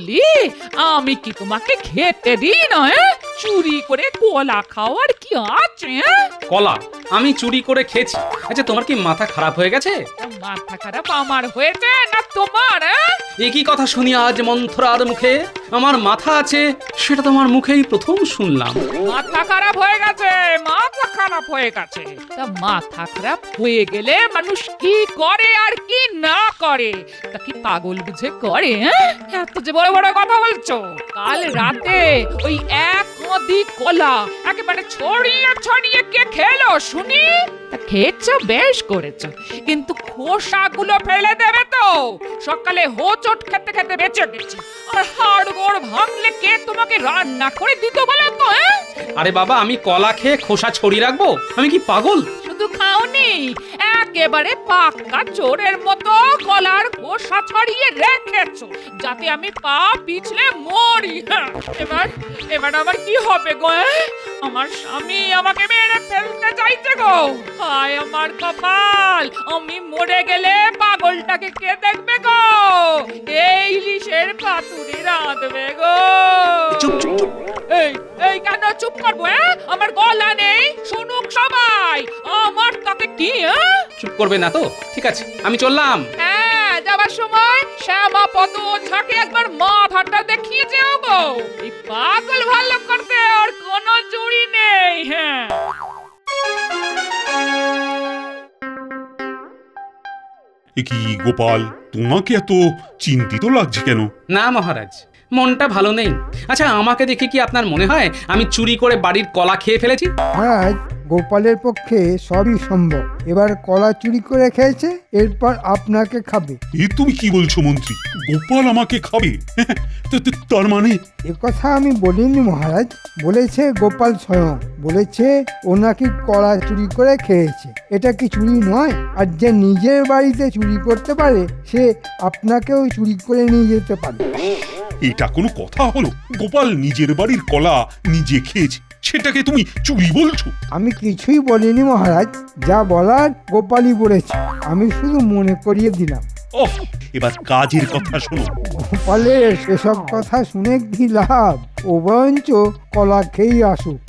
বলি, আমি কি তোমাকে খেতে দিই না? চুরি করে কলা খাওয়ার কি আছে? কলা আমি চুরি করে খেয়েছি? আচ্ছা, তোমার কি মাথা খারাপ হয়ে গেছে? মাথা খারাপ আমার হয়েছে না তোমার? একই কথা শুনি আজ মন্থরার মুখে। আমার মাথা আছে সেটা তোমার মুখেই প্রথম শুনলাম। মাথা খারাপ হয়ে গেছে, মাথা খারাপ হয়ে গেছে। তা মাথা খারাপ হয়ে গেলে মানুষ কি করে আর কি না করে তা কি পাগল বুঝে করে? এত যে বড় বড় কথা বলছো। কাল রাতে ওই এক নদী কলা একেবারে ছড়িয়ে ছড়িয়ে কে খেলো শুনি? তা খেয়েছো, বেশ করেছো, কিন্তু খোসাগুলো ফেলে দেবে তো? সকালে হোঁচট খেতে খেতে বেঁচে গেছি, আর হাড়গোড় ভাঙলে কে তোমাকে রান্না করে দিত বলো তো? আরে বাবা, আমি কলা খেয়ে খোসা ছড়িয়ে রাখবো? আমি কি পাগল? শুধু খাওনি, একেবারে পাক্কা চোরের মতো কলার খোসা ছড়িয়ে রেখেছো, যাতে আমি পা পিছলে মরি। এবার এবার আমার কি হবে গো? আমার স্বামী আমাকে মেরে ফেলতে চাইছে গো। হায় আমার কপাল, আমি মরে গেলে পাগলটাকে কে দেখবে গো? এই ইলিশের পাতুরি রাঁধবে গো। চুপ চুপ চুপ। এই এই কেন চুপ করবো? আমার গলা নেই, শুনুক সবাই। আমার তাতে কি? চুপ করবে না তো? ঠিক আছে, আমি চললাম। হ্যাঁ, যাবার সময় শ্যামা পদ ঝাঁকে একবার মাথাটা দেখিয়ে যেও গো। এই পাগল ভালো করতে আর কোনো জুড়ি নেই। হ্যাঁ, কি গোপাল, তোমাকে এত চিন্তিত লাগছে কেন? না মহারাজ, মনটা ভালো নেই। আচ্ছা, আমাকে দেখে কি আপনার মনে হয় আমি চুরি করে বাড়ির কলা খেয়ে ফেলেছি? মহারাজ, গোপালের পক্ষে সবই সম্ভব। এবার কলা চুরি করে খেয়েছে, এরপর আপনাকে খাবে। এ তুমি কি বলছো মন্ত্রী? গোপাল আমাকে খাবে? তার মানে? এ কথা আমি বলিনি মহারাজ, বলেছে গোপাল স্বয়ং। বলেছে ও নাকি কলা চুরি করে খেয়েছে। এটা কি চুরি নয়? আর যে নিজের বাড়িতে চুরি করতে পারে সে আপনাকেও চুরি করে নিয়ে যেতে পারে। এটা কোনো কথা হলো? গোপাল নিজের বাড়ির কলা নিজে খেয়েছে, সেটাকে তুমি চুরি বলছো? আমি কিছুই বলিনি মহারাজ, যা বলার গোপালই বলেছে। আমি শুধু মনে করিয়ে দিলাম। ওহ, এবার কাজের কথা শোনো। গোপালের সেসব কথা শুনে কি লাভ? ও বরঞ্চ কলা খেয়েই আসুক।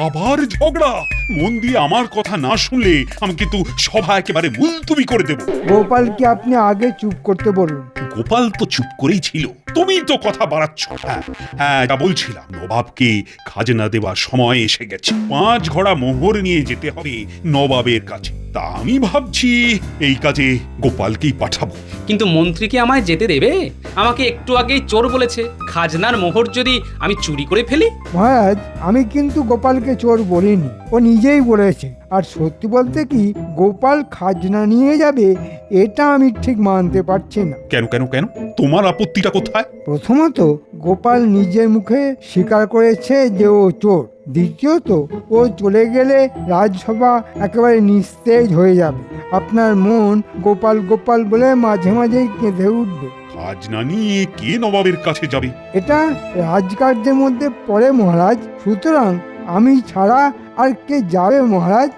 আবার ঝগড়া? মন দিয়ে আমার কথা না শুনলে আমি কিন্তু সভা একেবারে মুলতুবি করে দেব। গোপালকে আপনি আগে চুপ করতে বলুন। গোপাল তো চুপ করেই ছিল, তুমি তো কথা বাড়াচ্ছ। হ্যাঁ, যা বলছিলাম, নবাবকে খাজনা দেওয়ার সময় এসে গেছে। 5 ঘোড়া মোহর নিয়ে যেতে হবে নবাবের কাছে। তা আমি ভাবছি এই কাজে গোপালকেই পাঠাবো। কিন্তু মন্ত্রী কি আমায় যেতে দেবে? আমাকে একটু আগেই চোর বলেছে। খাজনার মোহর যদি আমি চুরি করে ফেলি? মহারাজ, আমি কিন্তু গোপালকে চোর বলিনি, ও নিজেই বলেছে। আর সত্যি বলতে কি, গোপাল খাজনা নিয়ে যাবে এটা আমি ঠিক মানতে পারছি না। কেন কেন কেন? তোমার আপত্তিটা কোথায়? প্রথমত, গোপাল নিজের মুখে স্বীকার করেছে যে ও চোর। দ্বিতীয়ত, ও চলে গেলে রাজসভা একেবারে নিস্তেজ হয়ে যাবে। আপনার মন গোপাল গোপাল বলে মাঝে মাঝেই কেঁদে উঠবে। খাজনা নিয়ে কে নবাবের কাছে যাবে? এটা রাজকার্যের মধ্যে পড়ে মহারাজ, সুতরাং আমি ছাড়া আর কে যাবে মহারাজ?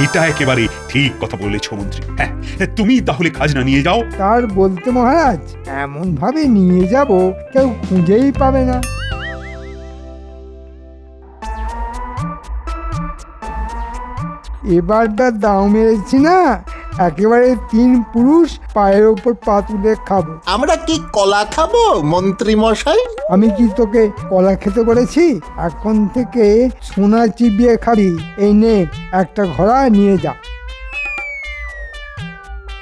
এটা একেবারে ঠিক কথা বলেছ মন্ত্রী। হ্যাঁ, তুমি তাহলে খাজনা নিয়ে যাও। তার বলতে মহারাজ, এমন ভাবে নিয়ে যাব কেউ খুঁজেই পাবে না। এবারটা দাও মেরেছি না, একেবারে 3 পুরুষ পায়ের ওপর পা তুলে খাবো। আমরা কি কলা খাবো মন্ত্রী মশাই? আমি কি তোকে কলা খেতে বলেছি? এখন থেকে সোনা চিবিয়ে খাবি। এই নে, একটা ঘোড়া নিয়ে যা।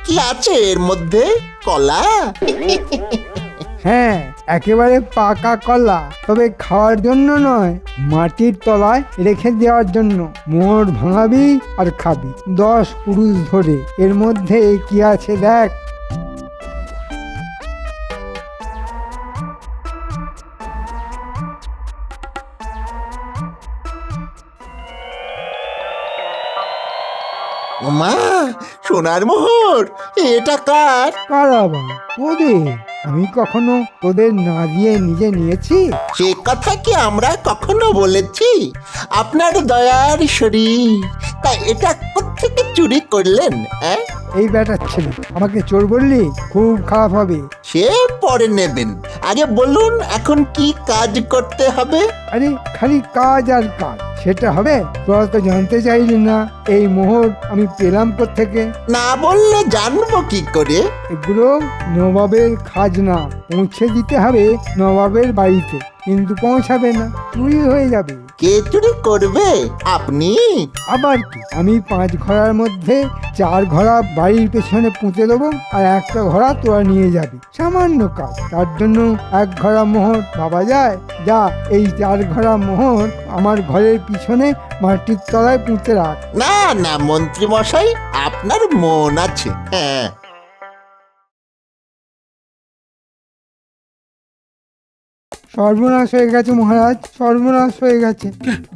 কি আছে এর মধ্যে? কলা? হ্যাঁ, একেবারে পাকা কলা, তবে খাওয়ার জন্য নয়, মাটির তলায় রেখে দেওয়ার জন্য। মোহর ভাঙাবি আর খাবি 10 পুরুষ ধরে। এর মধ্যে কি আছে দেখ। ওমা, সোনার মোহর! এটা কার? কার আবার? তোদের। আমি কখনো তোদের না দিয়ে নিজে নিয়েছি? সে কথা কি আমরা কখনো বলেছি? আপনার দয়ার শরীর। তা এটা কোত্থেকে চুরি করলেন? এই ব্যাটার ছেলে আমাকে চোর বললি খুব খারাপ হবে। সে পরে নেবেন, আগে বলুন এখন কি কাজ করতে হবে? আরে খালি কাজ আর কাজ, সেটা হবে? তোরা তো জানতে চাইলি না এই মোহর আমি পেলাম কোত্থেকে। না বললে জানবো কি করে? এগুলো নবাবের খাজনা, পৌঁছে দিতে হবে নবাবের বাড়িতে, কিন্তু পৌঁছাবে না, চুরি হয়ে যাবে। কে চুরি করবে? আপনি? আবার কি, আমি 5 ঘোড়ার মধ্যে 4 ঘোড়া বাড়ির পেছনে পুঁতে দেবো, আর একটা ঘোড়া তোরা নিয়ে যাবি। সামান্য কাজ, তার জন্য 1 ঘোড়া মোহর পাওয়া যায়? যা, এই 4 ঘোড়া মোহর আমার ঘরের পিছনে মাটির তলায় পুঁতে রাখ। না না মন্ত্রী মশাই, আপনার মন আছে। হ্যাঁ, সর্বনাশ হয়ে গেছে মহারাজ, সর্বনাশ হয়ে গেছে।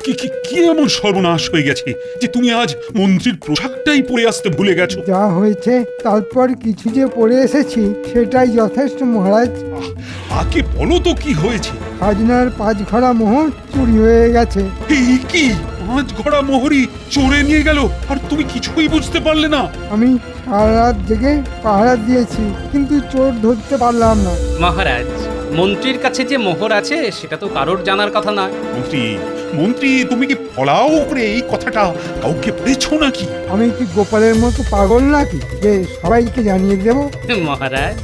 কি কি কি এমন সর্বনাশ হয়ে গেছে যে তুমি আজ মন্ত্রীর পোশাকটাই পরে আসতে ভুলে গেছো? যা হয়েছে তারপর কিছু যে পড়ে এসেছি সেটাই যথেষ্ট মহারাজ। আগে বলো তো কি হয়েছে? খাজনার 5 ঘোড়া মোহর চুরি হয়ে গেছে। এই কি 5 ঘোড়া মোহরি চোরে নিয়ে গেল আর তুমি কিছুই বুঝতে পারলে না? আমি সারা রাত জেগে পাহারা দিয়েছি, কিন্তু চোর ধরতে পারলাম না। মহারাজ, মন্ত্রীর কাছে যে মোহর আছে সেটা তো কারোর জানার কথা নয়। মন্ত্রী মন্ত্রী তুমি কি ফলাও করে এই কথাটা কাউকে বলেছো নাকি? আমি কি গোপালের মতো পাগল নাকি যে সবাইকে জানিয়ে দেব? মহারাজ,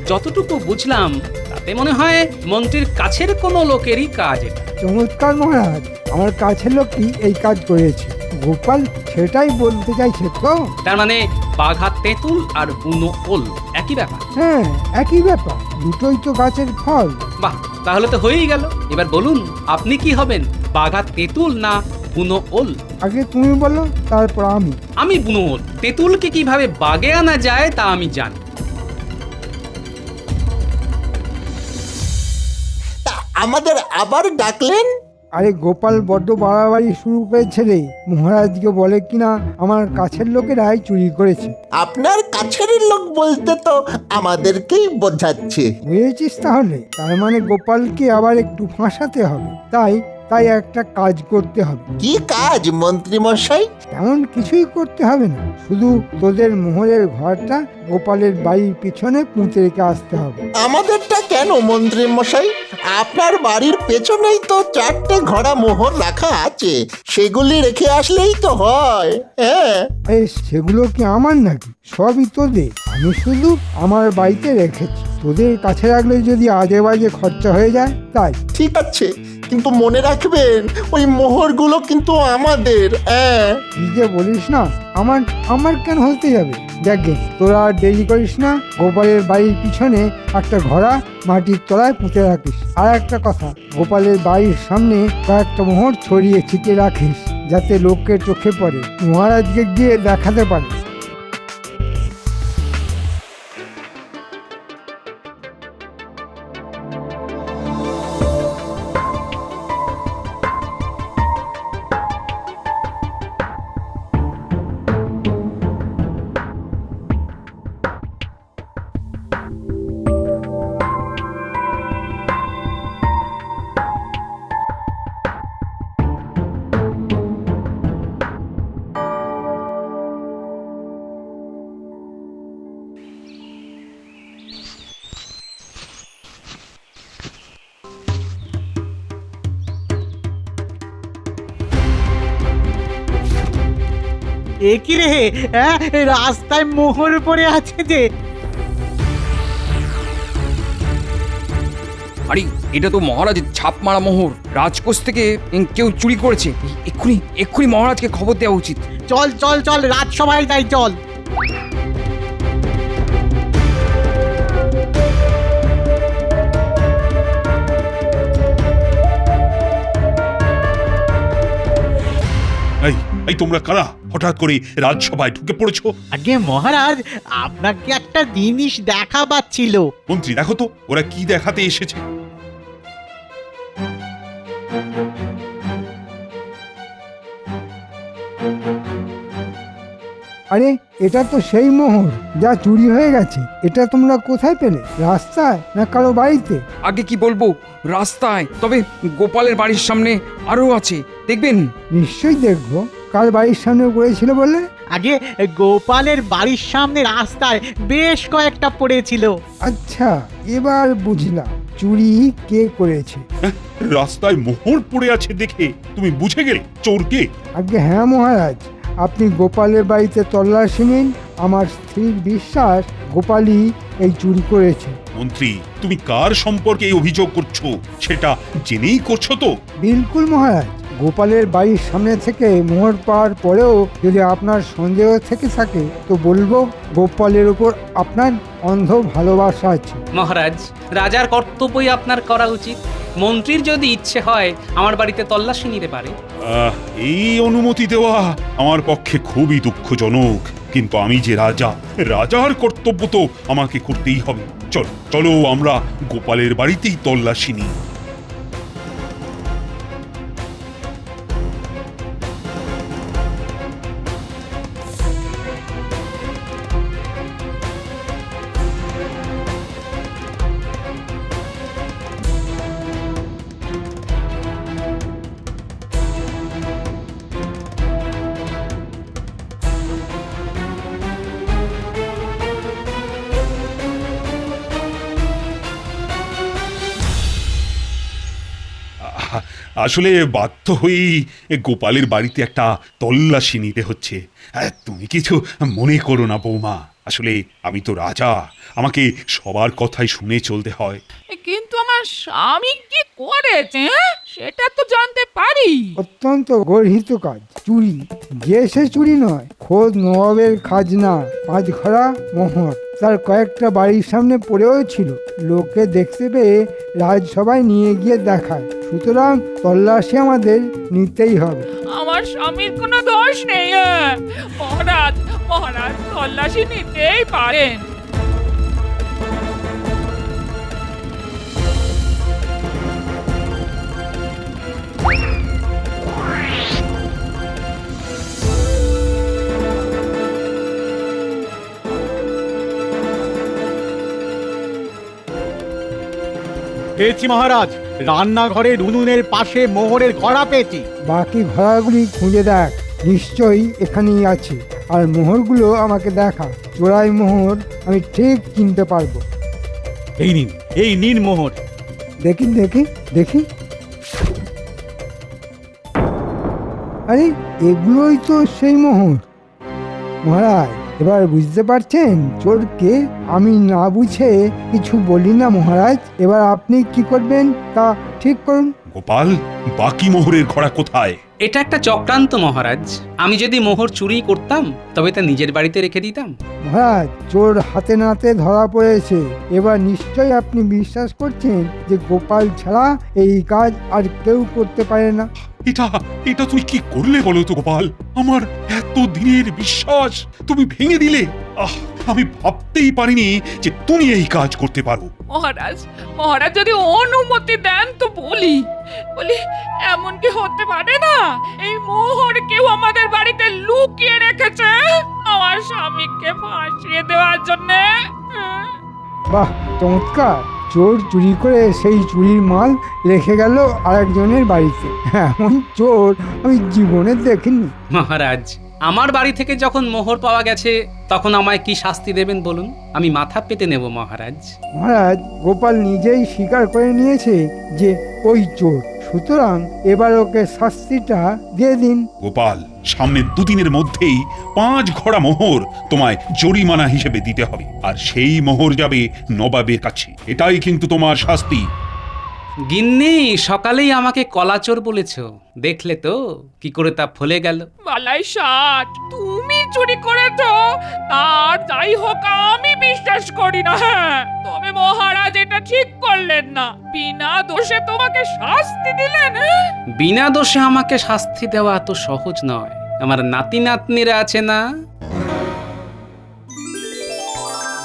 যতটুকু বুঝলাম তাতে মনে হয় মন্ত্রীর কাছের কোনো লোকেরই কাজ এটা। চমৎকার মহারাজ, আমার কাছের লোকই এই কাজ করেছে। গোপাল সেটাই বলতে চাইছে তো? তার মানে বাঘা তেঁতুল আর বুনো ওল একই ব্যাপার? হ্যাঁ, একই ব্যাপার, দুটোই তো গাছের ফল। বাহ, তাহলে তো হয়েই গেল। এবার বলুন আপনি কি হবেন, বাঘা তেঁতুল না বুনো ওল? আগে তুমি বলো, তারপর আমি। আমি বুনো ওল। তেঁতুলকে কিভাবে বাগে আনা যায় তা আমি জানি। তা আমাদের আবার ডাকলেন? আরে গোপাল বড্ড বাড়াবাড়ি শুরু করেছে রে। মহারাজকে বলে কিনা আমার কাছের লোকেরাই চুরি করেছে। আপনার কাছের লোক বলতে তো আমাদেরকেই বোঝাচ্ছে। বুঝেছিস তাহলে? তার মানে গোপালকে আবার একটু ফাঁসাতে হবে। তাই একটা কাজ করতে হবে। কি কাজ মন্ত্রী মশাই? তেমন কিছুই করতে হবে না, শুধু তোদের মোহরের ঘরটা গোপালের বাড়ির পিছনে পুঁতে রেখে আসতে হবে। আমাদেরটা কেন মন্ত্রী মশাই? আপনার বাড়ির পেছনেই তো 4টে ঘোড়া মোহর রাখা আছে, সেগুলি রেখে আসলেই তো হয়। হ্যাঁ, আরে সেগুলো কি আমার নাকি? সবই তোদের, আমি শুধু আমার বাড়িতে রেখেছি। তোদের কাছে রাখলে যদি আজে বাজে খরচা হয়ে যায় তাই। ঠিক আছে, কিন্তু মনে রাখবেন ওই মোহরগুলো কিন্তু আমাদের। হ্যাঁ, কি যে বলিস না, আমার কেন হতে যাবে? দেখে তোরা আর দেরি করিস না, গোপালের বাড়ির পিছনে একটা ঘোড়া মাটির তলায় পুঁতে রাখিস। আর একটা কথা, গোপালের বাড়ির সামনে কয়েকটা মোহর ছড়িয়ে ছিটিয়ে রাখিস, যাতে লোকের চোখে পড়ে, মহারাজকে গিয়ে দেখাতে পারে। এ কি রে, হ্যাঁ রাস্তায় মোহর পড়ে আছে যে। আরে এটা তো মহারাজের ছাপ মারা মোহর, রাজকোষ থেকে কেউ চুরি করেছে। এক্ষুনি এক্ষুনি মহারাজকে খবর দেওয়া উচিত। চল চল চল, রাজসভায় যাই চল। এই এই তোমরা কারা হঠাৎ করে রাজসভায় ঢুকে পড়েছো? আগে মহারাজ, আপনাকে একটা জিনিস দেখাবার ছিল। মন্ত্রী দেখো তো ওরা কি দেখাতে এসেছে। আরে এটা তো সেই মোহর যা চুরি হয়ে গেছে। এটা তোমরা কোথায় পেলে? রাস্তায় না কারো বাড়িতে? আগে কি বলবো, রাস্তায়। তবে গোপালের বাড়ির সামনে আরো আছে, দেখবেন। নিশ্চয়ই দেখবো। কার বাড়ির সামনে পড়েছিল বললে? আগে গোপালের বাড়ির সামনে রাস্তায় বেশ কয়েকটা পড়েছিল। আচ্ছা, এবার বুঝলাম চুরি কে করেছে। রাস্তায় মোহর পড়ে আছে দেখে তুমি বুঝে গেলে চোরকে? আগে হ্যাঁ মহারাজ, আপনি গোপালের বাড়িতে তল্লাশি নিন। আমার স্থির বিশ্বাস গোপালই এই চুরি করেছে। মন্ত্রী, তুমি কার সম্পর্কে এই অভিযোগ করছো সেটা জেনেই করছো তো? বিলকুল মহারাজ, গোপালের বাড়ির সামনে থেকে মোহর পাওয়ার পরেও যদি আপনার সন্দেহ থেকে থাকে তো বলবো গোপালের উপর আপনার অন্ধ ভালোবাসা আছে। মহারাজ, রাজার কর্তব্যই আপনার করা উচিত। মন্ত্রীর যদি ইচ্ছে হয় আমার বাড়িতে তল্লাশি নিতে পারে। এই অনুমতি দেওয়া আমার পক্ষে খুবই দুঃখজনক, কিন্তু আমি যে রাজা, রাজার কর্তব্য তো আমাকে করতেই হবে। চলো চলো, আমরা গোপালের বাড়িতেই তল্লাশি নিই। আসলে বাধ্য হয়েই গোপালের বাড়িতে একটা তল্লাশি নিতে হচ্ছে। তুমি কিছু মনে করো না বৌমা, আসলে আমি তো রাজা, আমাকে সবার কথাই শুনে চলতে হয়। কিন্তু আমার স্বামী কি করেছে সেটা তো জানতে পারি। অত্যন্ত গর্হিত কাজ চুরি। যে সে চুরি নয়, খোদ নবাবের খাজনা, 5 ঘড়া মোহর তার কয়েকটা বাড়ির সামনে পড়েও ছিল। লোকে দেখতে পেয়ে রাজসভায় নিয়ে গিয়ে দেখায়। সুতরাং তল্লাশি আমাদের নিতেই হবে। আমার স্বামীর কোনো দোষ নেই। মহারাজ, মহারাজ তল্লাশি নিতেই পারেন। পেয়েছি মহারাজ, রান্নাঘরের উনুনের পাশে মোহরের ঘড়া পেয়েছি। বাকি ঘোড়াগুলি খুঁজে দেখ, নিশ্চয়ই এখানেই আছে। আর মোহরগুলো আমাকে দেখা, চোরাই মোহর আমি ঠিক চিনতে পারবো। এই নিন মোহর। দেখি দেখি দেখি, আরে এগুলোই তো সেই মোহর। মহারাজ, এবার বুঝতে পারছেন চোরকে? আমি না বুঝে কিছু বলি না মহারাজ। এবার আপনি কি করবেন তা ঠিক করুন। গোপাল, বাকি মোহরের ঘোড়া কোথায়? এটা একটা চক্রান্ত মহারাজ। আমি যদি মোহর চুরি করতাম তবে তা নিজের বাড়িতে রেখে দিতাম। মহারাজ, চোর হাতে নাতে ধরা পড়েছে। এবার নিশ্চয়ই আপনি বিশ্বাস করছেন যে গোপাল ছাড়া এই কাজ আর কেউ করতে পারে না। এটা তুমি কি করলে বলো তো গোপাল? আমার এত দিনের বিশ্বাস তুমি ভেঙে দিলে। আমি ভাবতেই পারিনি যে তুমি এই কাজ করতে পারো। মহারাজ, মহারাজ যদি অনুমতি দেন তো বলি এমন কি হতে পারে না এই মোহর কেউ আমাদের বাড়িতে লুকিয়ে রেখেছে আমার স্বামীকে ফাঁসিয়ে দেওয়ার জন্য। বাহ, চমৎকার! চোর চুরি করে সেই চুরির মাল রেখে গেল আরেকজনের বাড়িতে। এমন চোর আমি জীবনে দেখিনি। মহারাজ, আমার বাড়ি থেকে যখন মোহর পাওয়া গেছে তখন আমায় কি শাস্তি দেবেন বলুন? আমি মাথা পেতে নেব মহারাজ। মহারাজ, গোপাল নিজেই স্বীকার করে নিয়েছে যে ওই চোর। সুতরাং এবার ওকে শাস্তিটা দিয়ে দিন। গোপাল, সামনের 2 দিনের মধ্যেই 5 ঘড়া মোহর তোমায় জরিমানা হিসেবে দিতে হবে, আর সেই মোহর যাবে নবাবের কাছে। এটাই কিন্তু তোমার শাস্তি। গিন্নি, সকালেই আমাকে কলাচোর বলেছ, দেখলে তো কি করে তা ফলে গেল। বালাই ষাট, তুমি চুরি করেছো তার যাই হোক আমি বিশ্বাস করি না। তবে মহারাজ এটা ঠিক করলেন না, বিনা দোষে তোমাকে শাস্তি দিলেন। বিনা দোষে আমাকে শাস্তি দেওয়া এত সহজ নয়। আমার নাতি নাতনিরা আছে না?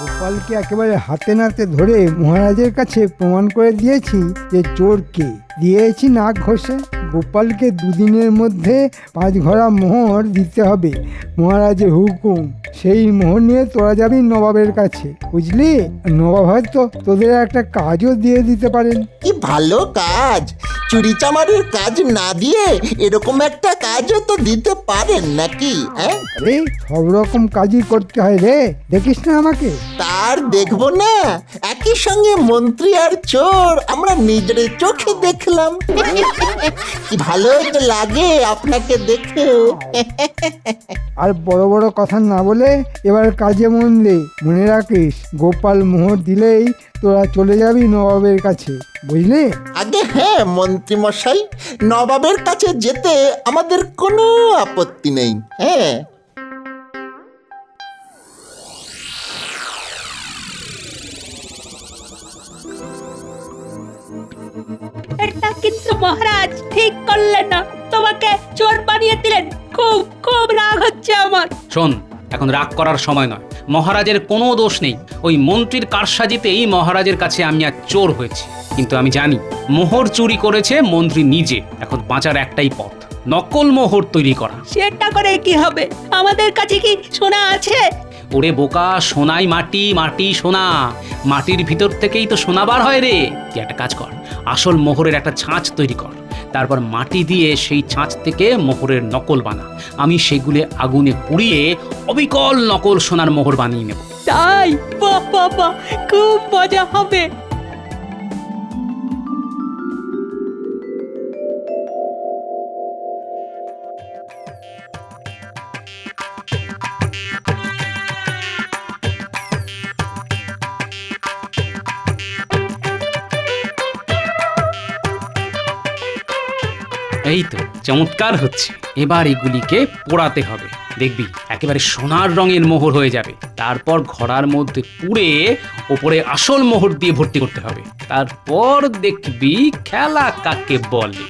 গোপালকে একেবারে হাতে নাতে ধরে মহারাজের কাছে প্রমাণ করে দিয়েছি যে চোর কে। দিয়েছি নাক ঘষে। গোপালকে 2 দিনের মধ্যে 5 ঘড়া মোহর দিতে হবে, মহারাজের হুকুম। সেই মোহর নিয়ে তোরা যাবি নবাবের কাছে, বুঝলি? নবাব হয়তো তোদের একটা কাজও দিয়ে দিতে পারেন। কি ভালো কাজ! চুরি চামারের কাজ না দিয়ে এরকম একটা কাজও তো দিতে পারেন নাকি? হ্যাঁ, আরে সব রকম কাজই করতে হয় রে, দেখিস না আমাকে। তার দেখবো না, একই সঙ্গে মন্ত্রী আর চোর আমরা নিজের চোখে দেখলাম। কি ভালো তো লাগে আপনাকে দেখে। আর বড় বড় কথা না বলে এবার কাজে মন দে। মনে রাখিস, গোপাল মোহর দিলেই তোরা চলে যাবি নবাবের কাছে, বুঝলি? আগে হ্যাঁ মন্ত্রী মশাই, নবাবের কাছে যেতে আমাদের কোনো আপত্তি নেই। হ্যাঁ, এটা কিন্তু মহারাজ ঠিক করলেন না, তোমাকে চোর বানিয়ে দিলেন। খুব খুব রাগ হচ্ছে আমার। শোন, এখন রাগ করার সময় নয়। মহারাজের কোনো দোষ নেই। ওই মন্ত্রীর কারসাজিতেই মহারাজের কাছে আমি আর চোর হয়েছি। কিন্তু আমি জানি মোহর চুরি করেছে মন্ত্রী নিজে। এখন বাঁচার একটাই পথ, নকল মোহর তৈরি করা। সেটা করে কি হবে? আমাদের কাছে কি সোনা আছে? ওরে বোকা, সোনাই মাটি, মাটি সোনা। মাটির ভিতর থেকেই তো সোনা বার হয় রে। তুই একটা কাজ কর, আসল মোহরের একটা ছাঁচ তৈরি কর, তারপর মাটি দিয়ে সেই ছাঁচ থেকে মোহরের নকল বানা। আমি সেগুলো আগুনে পুড়িয়ে অবিকল নকল সোনার মোহর বানিয়ে নেব। তাই? বাহ বাহ বাহ, খুব মজা হবে। এই তো চমৎকার হচ্ছে। এবার এগুলিকে পোড়াতে হবে, দেখবি একেবারে সোনার রঙের মোহর হয়ে যাবে। তারপর ঘড়ার মধ্যে পুড়ে ওপরে আসল মোহর দিয়ে ভর্তি করতে হবে। তারপর দেখবি খেলা কাকে বলে।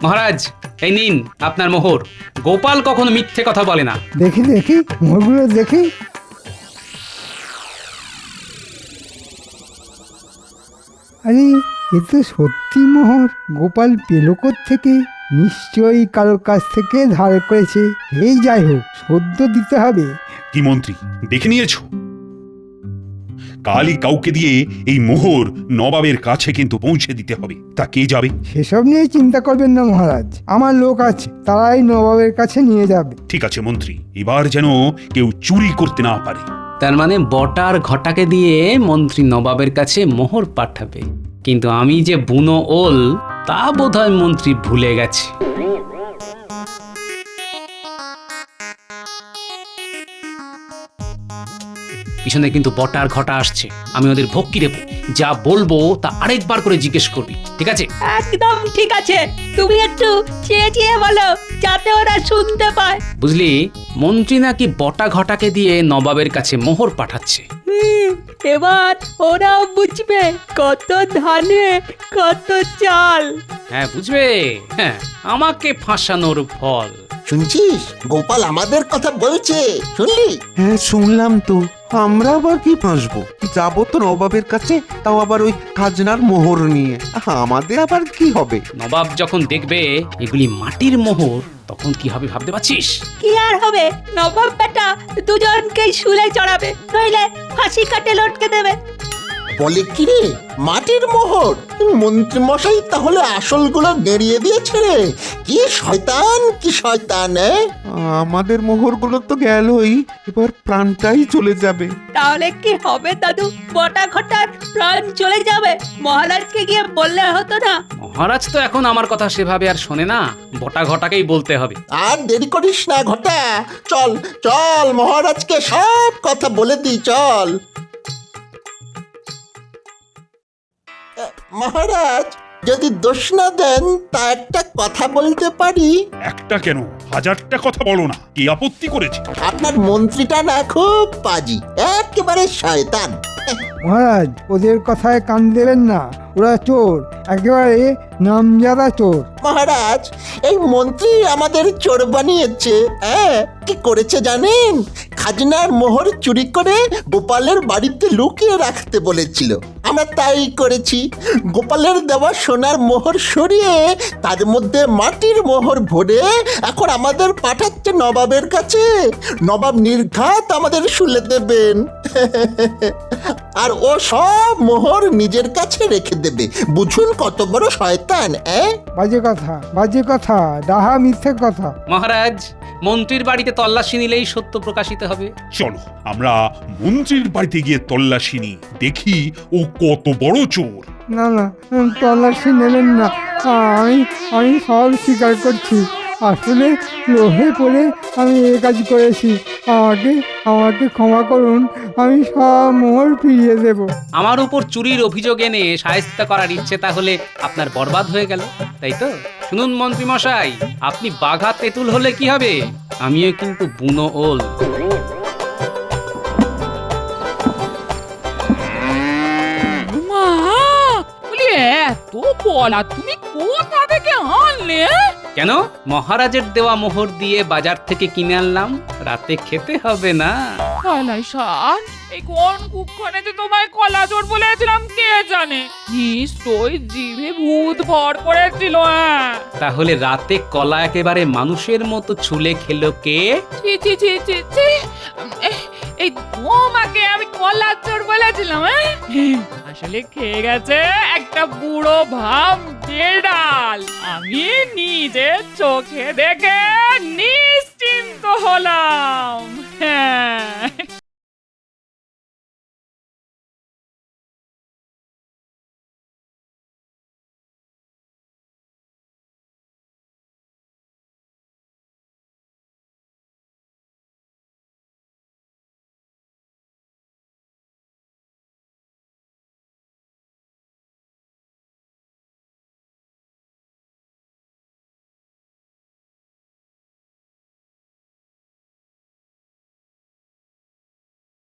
মহারাজ, এই নিন আপনার মোহর। গোপাল কখনো মিথ্যে কথা বলে না। দেখি দেখি মোহরগুলো দেখি। আরে এ তো সত্যি মোহর। গোপাল পেল থেকে নিশ্চয়ই কারোর কাছ থেকে ধার করেছে। এই যাই হোক, সদ্য দিতে হবে। কি মন্ত্রী, দেখে নিয়েছো? কালই কাউকে দিয়ে এই মোহর নবাবের কাছে কিন্তু পৌঁছে দিতে হবে। তা কে যাবে? সেসব নিয়ে চিন্তা করবেন না মহারাজ, আমার লোক আছে, তারাই নবাবের কাছে নিয়ে যাবে। ঠিক আছে মন্ত্রী, এবার যেন কেউ চুরি করতে না পারে। তার মানে বটার ঘটাকে দিয়ে মন্ত্রী নবাবের কাছে মোহর পাঠাবে। কিন্তু আমি যে বুনো ওল, তা বোধহয় মন্ত্রী ভুলে গেছে। পিছনে কিন্তু বটার ঘটা আসছে। আমি ওদের ভক্তি দেব, যা বলবো তা আরেকবার করে জিজ্ঞেস করবি, ঠিক আছে? একদম ঠিক আছে। তুমি একটু চেয়ে চেয়ে বলো, যাতে ওরা শুনতে পায়। বুঝলি, মন্ত্রী নাকি বটা ঘটাকে দিয়ে নবাবের কাছে মোহর পাঠাচ্ছে। এবার ওরাও বুঝবে কত ধানে কত চাল। হ্যাঁ বুঝবে, হ্যাঁ, আমাকে ফাঁসানোর ফল। শুনছিস গোপাল আমাদের কথা বলছে, শুনলি? হ্যাঁ শুনলাম তো। আমরা আবার কি ফাঁসবো? যাবো তো নবাবের কাছে, তাও আবার ওই খাজনার মোহর নিয়ে। আমাদের আবার কি হবে? নবাব যখন দেখবে এগুলি মাটির মোহর, তখন কি হবে ভাবতে পারছিস? কি আর হবে, নবাব বেটা দুজনকেই শুলে চড়াবে, নইলে ফাঁসি কাটে লটকে দেবে। বলে কি রে, মাটির মোহর? মন্ত্রী মশাই তাহলে আসলগুলো গেড়িয়ে দিয়েছে রে। কি শয়তান, কি শয়তান! আমাদের মোহরগুলো তো গেলই, এবার প্রাণটাই চলে যাবে। তাহলে কি হবে দাদু? বটা ঘটার প্রাণ চলে যাবে? মহারাজকে গিয়ে বললে হতো না? মহারাজ তো এখন আমার কথা সেভাবে আর শোনে না, বটা ঘটাকেই বলতে হবে। আর দেরি করিস না ঘটা, চল চল মহারাজকে সব কথা বলে দিই, চল। মহারাজ যদি দোষ না দেন, তা একটা কথা বলতে পারি? একটা কেন, হাজারটা কথা বলো না, কি আপত্তি করেছে? আপনার মন্ত্রীটা না খুব পাজি, একেবারে শয়তান। মহারাজ, ওদের কথায় কান দেবেন না, ওরা চোর, একেবারে নামজাদা চোর। মহারাজ, এই মন্ত্রী আমাদের চোর বানিয়েছে। হ্যাঁ, কি করেছে জানেন? খাজনার মোহর চুরি করে গোপালের বাড়িতে লুকিয়ে রাখতে বলেছিল। আমরা তাই করেছি। গোপালের দেওয়া সোনার মোহর সরিয়ে তার মধ্যে মাটির মোহর ভরে এখন আমাদের পাঠাচ্ছে নবাবের কাছে। নবাব নির্ঘাত আমাদের শুলে দেবেন। আর ও সব মোহর নিজের কাছে রেখে দেবে। বুঝুন কত বড় শয়তান। বাজে কথা, ডাহা মিথ্যে কথা। মহারাজ, মন্ত্রীর বাড়িতে তল্লাশি নিলেই সত্য প্রকাশিত হবে। চলো আমরা মন্ত্রীর বাড়িতে গিয়ে তল্লাশি নিই, দেখি ও কত বড় চোর। না, তল্লাশি নেবেন না। আমি সব স্বীকার করছি। আসলে লোভে পড়ে আমি এ কাজ করেছি। আমাকে ক্ষমা করুন। আমি সব মোহর ফিরিয়ে দেব। আমার উপর চুরির অভিযোগ এনে শায়েস্তা করার ইচ্ছে তাহলে আপনার বরবাদ হয়ে গেল, তাই তো? শুনুন মন্ত্রী মশাই, আপনি বাঘা তেঁতুল হলে কি হবে, আমিও কিন্তু বুনো ওল। মা, বলি এত কলা তুমি কোথা থেকে আনলে? কেন? মহারাজের দেওয়া মোহর দিয়ে বাজার থেকে কিনে আনলাম, রাতে খেতে হবে না। কলাই শাক, এই কোন কুক্ষণে যে তোমায় কলা চোর বলেছিলাম কে জানে। নিশ্চয় জিভে ভূত ভর করেছিল। তাহলে রাতে কলা একেবারে মানুষের মতো ছুলে খেলো কে? ছি ছি ছি ছি ছি, এই তোমাকে আমি কলা চোর বলেছিলাম? আসলে খেয়ে গেছে একটা বুড়ো ভাম বেড়াল। আমি নিজে চোখে দেখে নিশ্চিন্ত হলাম।